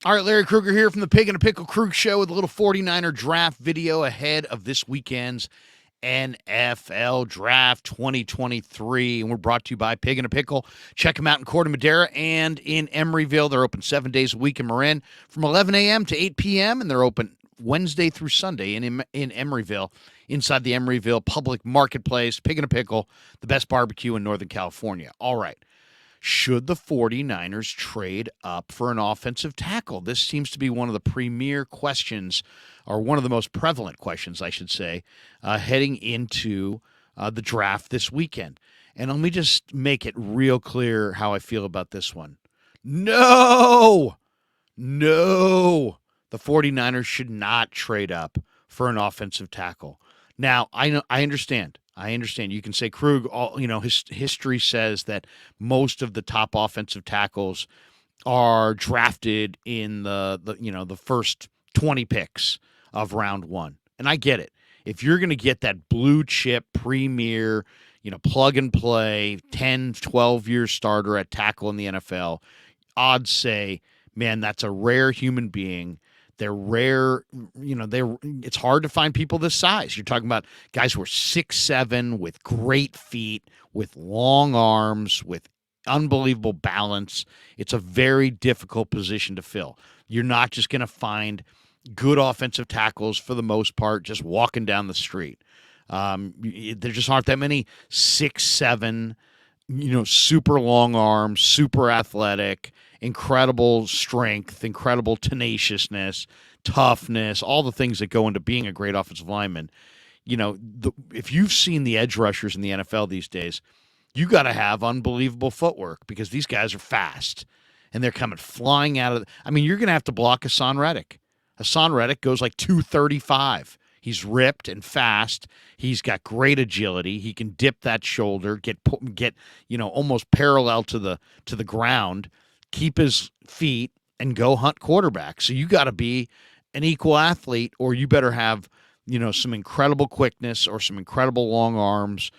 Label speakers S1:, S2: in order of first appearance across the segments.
S1: All right, Larry Lrueger here from the Pig and a Pickle Crew Show with a little 49er draft video ahead of this weekend's NFL Draft 2023. And we're brought to you by Pig and a Pickle. Check them out in Corte Madera and in Emeryville. They're open 7 days a week in Marin from 11 a.m. to 8 p.m. And they're open Wednesday through Sunday in Emeryville, inside the Emeryville Public Marketplace. Pig and a Pickle, the best barbecue in Northern California. All right. Should the 49ers trade up for an offensive tackle? This seems to be one of the premier questions, or one of the most prevalent questions, I should say, heading into the draft this weekend. And let me just make it real clear how I feel about this one. No! No! The 49ers should not trade up for an offensive tackle. Now, I understand. You can say Krug. His history says that most of the top offensive tackles are drafted in the first 20 picks of round one, and I get it. If you're going to get that blue chip premier, plug and play 10, 12-year starter at tackle in the NFL, odds say, man, that's a rare human being. They're rare, it's hard to find people this size. You're talking about guys who are 6'7", with great feet, with long arms, with unbelievable balance. It's a very difficult position to fill. You're not just going to find good offensive tackles for the most part just walking down the street. There just aren't that many 6'7", super long arms, super athletic, incredible strength, incredible tenaciousness, toughness, all the things that go into being a great offensive lineman. If you've seen the edge rushers in the NFL these days, you got to have unbelievable footwork because these guys are fast and they're coming flying out of. You're going to have to block Hassan Reddick. Hassan Reddick goes like 235. He's ripped and fast. He's got great agility. He can dip that shoulder, get almost parallel to the ground, keep his feet, and go hunt quarterback. So you got to be an equal athlete, or you better have some incredible quickness or some incredible long arms.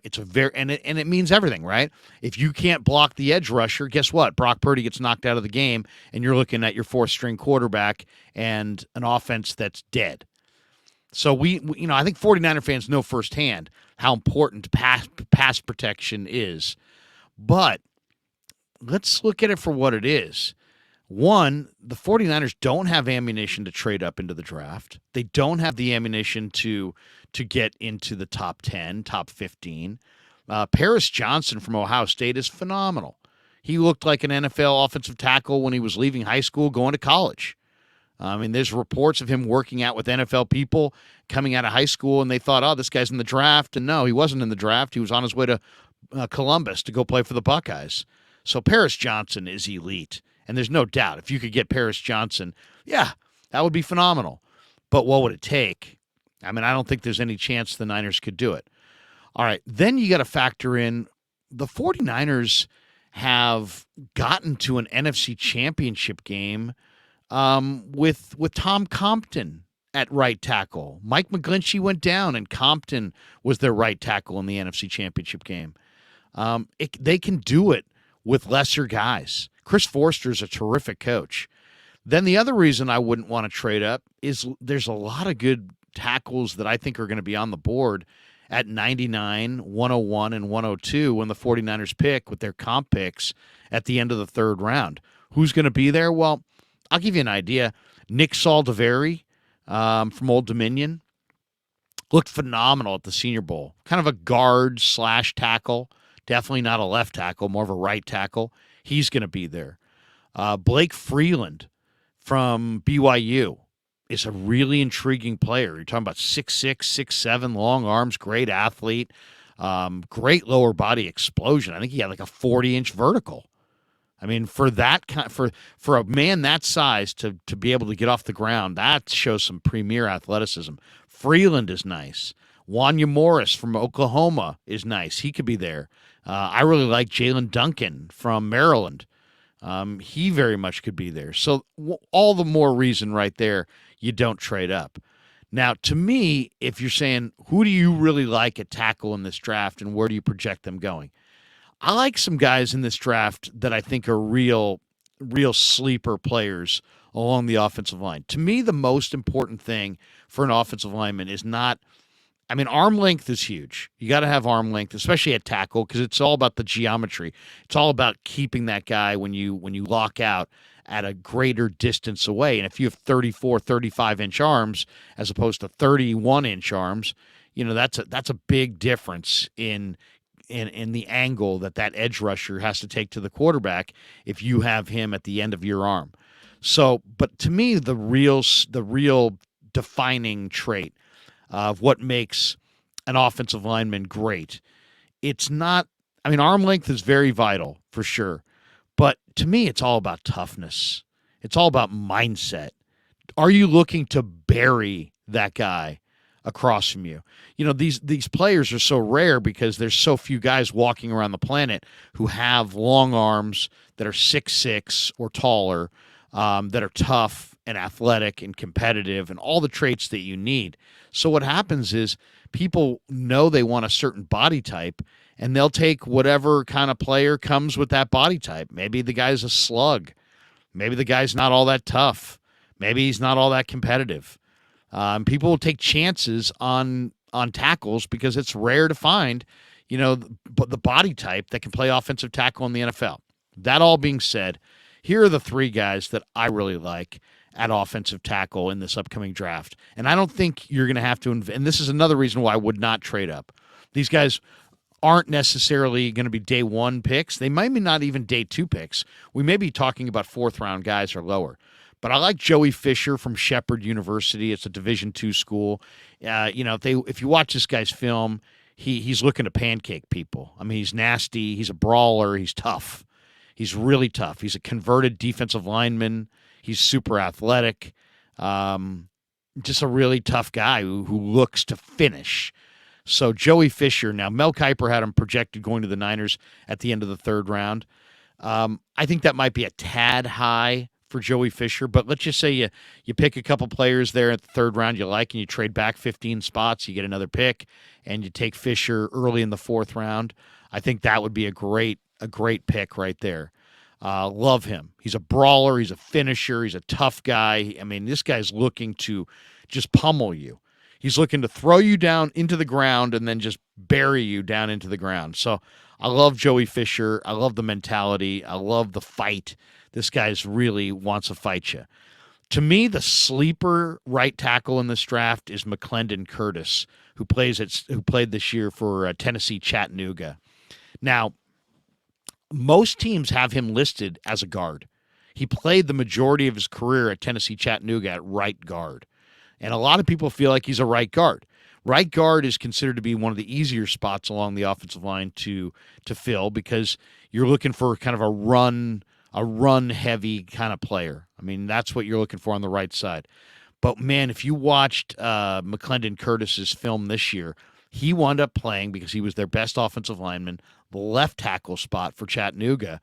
S1: It's a very and it means everything, right? If you can't block the edge rusher, guess what? Brock Purdy gets knocked out of the game, and you're looking at your fourth string quarterback and an offense that's dead. So I think 49er fans know firsthand how important pass protection is. But let's look at it for what it is. One, the 49ers don't have ammunition to trade up into the draft. They don't have the ammunition to get into the top 10, top 15. Paris Johnson from Ohio State is phenomenal. He looked like an NFL offensive tackle when he was leaving high school, going to college. There's reports of him working out with NFL people coming out of high school, and they thought, oh, this guy's in the draft. And no, he wasn't in the draft. He was on his way to Columbus to go play for the Buckeyes. So Paris Johnson is elite. And there's no doubt if you could get Paris Johnson, yeah, that would be phenomenal. But what would it take? I don't think there's any chance the Niners could do it. All right, then you got to factor in the 49ers have gotten to an NFC Championship game with Tom Compton at right tackle. Mike McGlinchey went down, and Compton was their right tackle in the NFC Championship game. They can do it with lesser guys. Chris Forster's a terrific coach. Then the other reason I wouldn't want to trade up is there's a lot of good tackles that I think are going to be on the board at 99, 101, and 102 when the 49ers pick with their comp picks at the end of the third round. Who's going to be there? Well, I'll give you an idea. Nick Saldiveri from Old Dominion looked phenomenal at the Senior Bowl. Kind of a guard / tackle. Definitely not a left tackle, more of a right tackle. He's going to be there. Blake Freeland from BYU is a really intriguing player. You're talking about 6'6", 6'7", long arms, great athlete, great lower body explosion. I think he had like a 40-inch vertical. For that for a man that size to be able to get off the ground, that shows some premier athleticism. Freeland is nice. Wanya Morris from Oklahoma is nice. He could be there. I really like Jalen Duncan from Maryland. He very much could be there. So all the more reason right there you don't trade up. Now, to me, if you're saying who do you really like at tackle in this draft and where do you project them going? I like some guys in this draft that I think are real real sleeper players along the offensive line. To me, the most important thing for an offensive lineman is not, I mean, arm length is huge. You got to have arm length, especially at tackle, because it's all about the geometry. It's all about keeping that guy when you lock out at a greater distance away. And if you have 34, 35-inch arms as opposed to 31-inch arms, that's a big difference in the angle that edge rusher has to take to the quarterback if you have him at the end of your arm. So, but to me, the real defining trait of what makes an offensive lineman great, it's not. I mean, arm length is very vital for sure, but to me, it's all about toughness. It's all about mindset. Are you looking to bury that guy across from you? These players are so rare because there's so few guys walking around the planet who have long arms that are 6'6" or taller, that are tough and athletic and competitive and all the traits that you need. So what happens is people know they want a certain body type, and they'll take whatever kind of player comes with that body type. Maybe the guy's a slug. Maybe the guy's not all that tough. Maybe he's not all that competitive. People will take chances on tackles because it's rare to find, the body type that can play offensive tackle in the NFL. That all being said, here are the three guys that I really like at offensive tackle in this upcoming draft. And I don't think you're going to have to and this is another reason why I would not trade up. These guys aren't necessarily going to be day one picks. They might be not even day two picks. We may be talking about fourth round guys or lower. But I like Joey Fisher from Shepherd University. It's a Division II school. If you watch this guy's film, he's looking to pancake people. I mean, he's nasty. He's a brawler. He's tough. He's really tough. He's a converted defensive lineman. He's super athletic. Just a really tough guy who looks to finish. So Joey Fisher. Now, Mel Kiper had him projected going to the Niners at the end of the third round. I think that might be a tad high for Joey Fisher, but let's just say you pick a couple players there at the third round you like, and you trade back 15 spots, you get another pick, and you take Fisher early in the fourth round. I think that would be a great pick right there. Love him. He's a brawler. He's a finisher. He's a tough guy. I mean, this guy's looking to just pummel you. He's looking to throw you down into the ground and then just bury you down into the ground. So I love Joey Fisher. I love the mentality. I love the fight. This guy's really wants to fight you. To me, the sleeper right tackle in this draft is McClendon Curtis, who played this year for Tennessee Chattanooga. Now, most teams have him listed as a guard. He played the majority of his career at Tennessee Chattanooga at right guard. And a lot of people feel like he's a right guard. Right guard is considered to be one of the easier spots along the offensive line to fill because you're looking for kind of a run-heavy kind of player. I mean, that's what you're looking for on the right side. But, man, if you watched McClendon Curtis's film this year, he wound up playing, because he was their best offensive lineman, the left tackle spot for Chattanooga.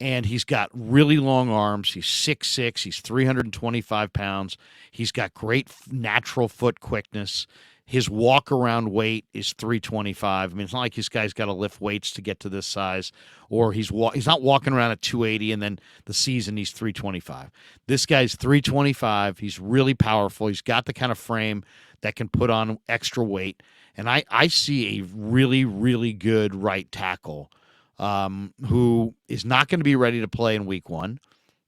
S1: And he's got really long arms. He's 6'6". He's 325 pounds. He's got great natural foot quickness. His walk-around weight is 325. I mean, it's not like this guy's got to lift weights to get to this size, or he's not walking around at 280 and then the season he's 325. This guy's 325. He's really powerful. He's got the kind of frame that can put on extra weight. And I see a really, really good right tackle who is not going to be ready to play in week one,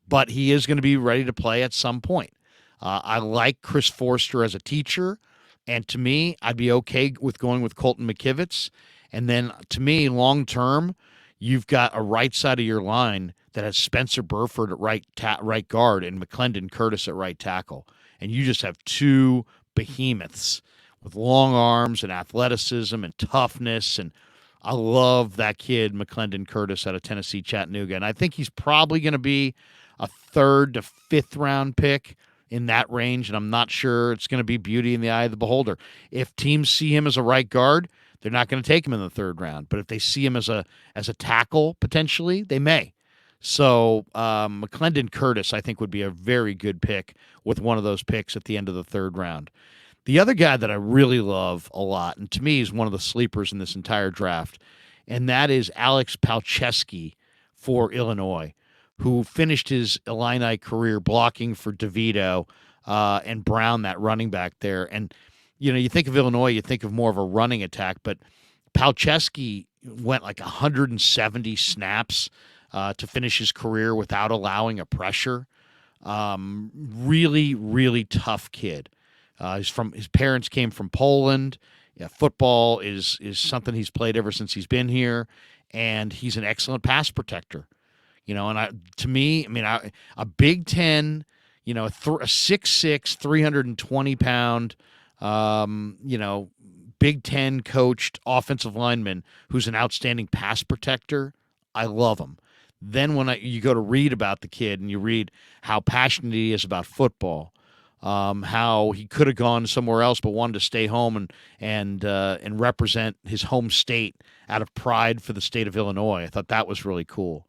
S1: but he is going to be ready to play at some point. I like Chris Forster as a teacher. And to me, I'd be okay with going with Colton McKivitz. And then, to me, long-term, you've got a right side of your line that has Spencer Burford at right guard and McClendon Curtis at right tackle. And you just have two behemoths with long arms and athleticism and toughness. And I love that kid, McClendon Curtis, out of Tennessee Chattanooga. And I think he's probably going to be a third to fifth round pick in that range, and I'm not sure it's going to be beauty in the eye of the beholder. If teams see him as a right guard, they're not going to take him in the third round. But if they see him as a tackle, potentially, they may. So McClendon Curtis, I think, would be a very good pick with one of those picks at the end of the third round. The other guy that I really love a lot, and to me is one of the sleepers in this entire draft, and that is Alex Palczewski for Illinois, who finished his Illini career blocking for DeVito and Brown, that running back there. And, you think of Illinois, you think of more of a running attack, but Palczewski went like 170 snaps to finish his career without allowing a pressure. Really, really tough kid. His parents came from Poland. Yeah, football is something he's played ever since he's been here, and he's an excellent pass protector. And a Big Ten, a 6'6", 320-pound, Big Ten coached offensive lineman who's an outstanding pass protector. I love him. Then when you go to read about the kid and you read how passionate he is about football, how he could have gone somewhere else but wanted to stay home and represent his home state out of pride for the state of Illinois. I thought that was really cool.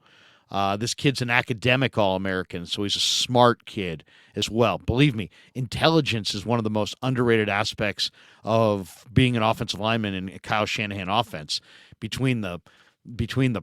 S1: This kid's an academic All-American, so he's a smart kid as well. Believe me, intelligence is one of the most underrated aspects of being an offensive lineman in a Kyle Shanahan offense. Between the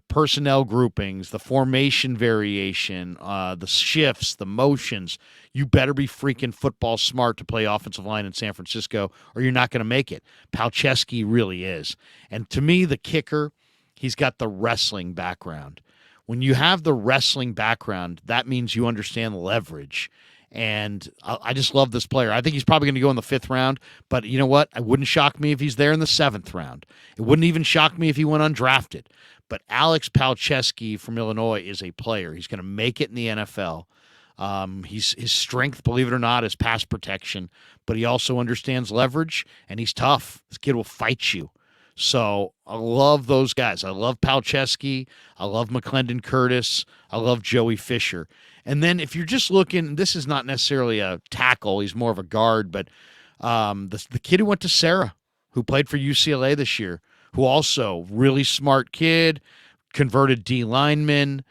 S1: personnel groupings, the formation variation, the shifts, the motions, you better be freaking football smart to play offensive line in San Francisco, or you're not going to make it. Palczewski really is. And to me, the kicker, he's got the wrestling background. When you have the wrestling background, that means you understand leverage. And I just love this player. I think he's probably going to go in the 5th round, but you know what? It wouldn't shock me if he's there in the 7th round. It wouldn't even shock me if he went undrafted. But Alex Palczewski from Illinois is a player. He's going to make it in the NFL. His strength, believe it or not, is pass protection, but he also understands leverage, and he's tough. This kid will fight you. So I love those guys. I love Palczewski. I love McClendon Curtis. I love Joey Fisher. And then if you're just looking, this is not necessarily a tackle. He's more of a guard. But the kid who went to Sarah, who played for UCLA this year, who also really smart kid, converted D lineman,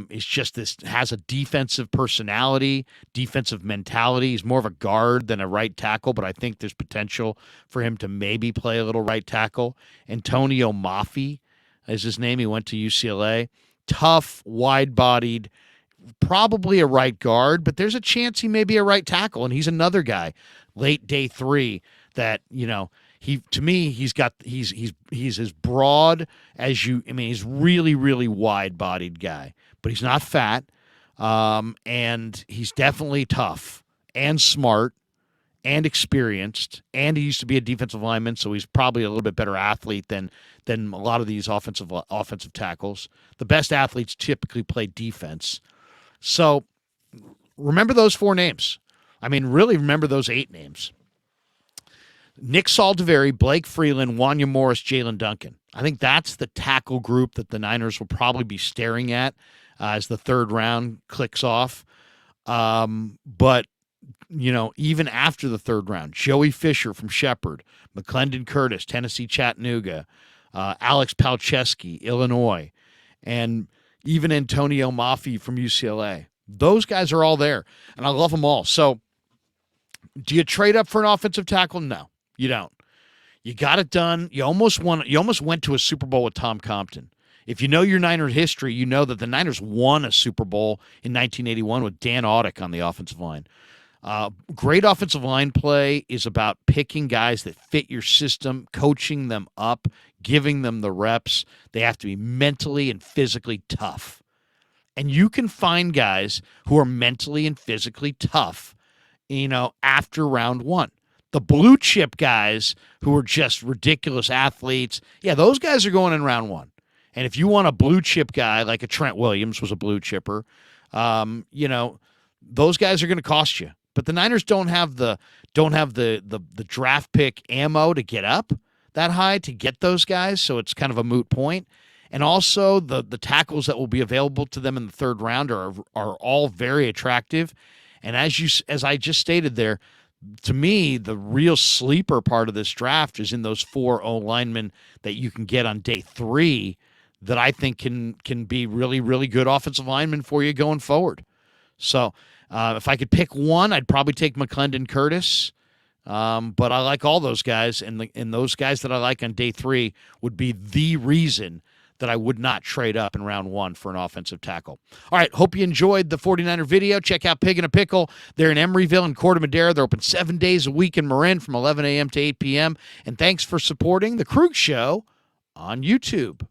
S1: is just has a defensive personality, defensive mentality. He's more of a guard than a right tackle, but I think there's potential for him to maybe play a little right tackle. Antonio Maffei is his name. He went to UCLA. Tough, wide-bodied, probably a right guard, but there's a chance he may be a right tackle, and he's another guy, late day 3, that, he's as broad as he's really, really wide-bodied guy, but he's not fat, and he's definitely tough and smart and experienced, and he used to be a defensive lineman, so he's probably a little bit better athlete than a lot of these offensive tackles. The best athletes typically play defense. So remember those 4 names. Really remember those 8 names. Nick Saldiveri, Blake Freeland, Wanya Morris, Jalen Duncan. I think that's the tackle group that the Niners will probably be staring at as the 3rd round clicks off. But, even after the 3rd round, Joey Fisher from Shepherd, McClendon Curtis, Tennessee Chattanooga, Alex Palczewski, Illinois, and even Antonio Maffei from UCLA. Those guys are all there, and I love them all. So do you trade up for an offensive tackle? No, you don't. You got it done. You almost went to a Super Bowl with Tom Compton. If you know your Niner history, you know that the Niners won a Super Bowl in 1981 with Dan Audick on the offensive line. Great offensive line play is about picking guys that fit your system, coaching them up, giving them the reps. They have to be mentally and physically tough. And you can find guys who are mentally and physically tough, after round 1. The blue chip guys who are just ridiculous athletes, those guys are going in round 1. And if you want a blue chip guy like a Trent Williams was a blue chipper, those guys are going to cost you. But the Niners don't have the draft pick ammo to get up that high to get those guys, so it's kind of a moot point. And also the tackles that will be available to them in the 3rd round are all very attractive. And as I just stated there, to me, the real sleeper part of this draft is in those 4 O linemen that you can get on day 3 that I think can be really, really good offensive linemen for you going forward. So if I could pick one, I'd probably take McClendon Curtis. But I like all those guys, and those guys that I like on day 3 would be the reason that I would not trade up in round one for an offensive tackle. All right, hope you enjoyed the 49er video. Check out Pig and a Pickle. They're in Emeryville and Corte Madera. They're open 7 days a week in Marin from 11 a.m. to 8 p.m. And thanks for supporting The Krug Show on YouTube.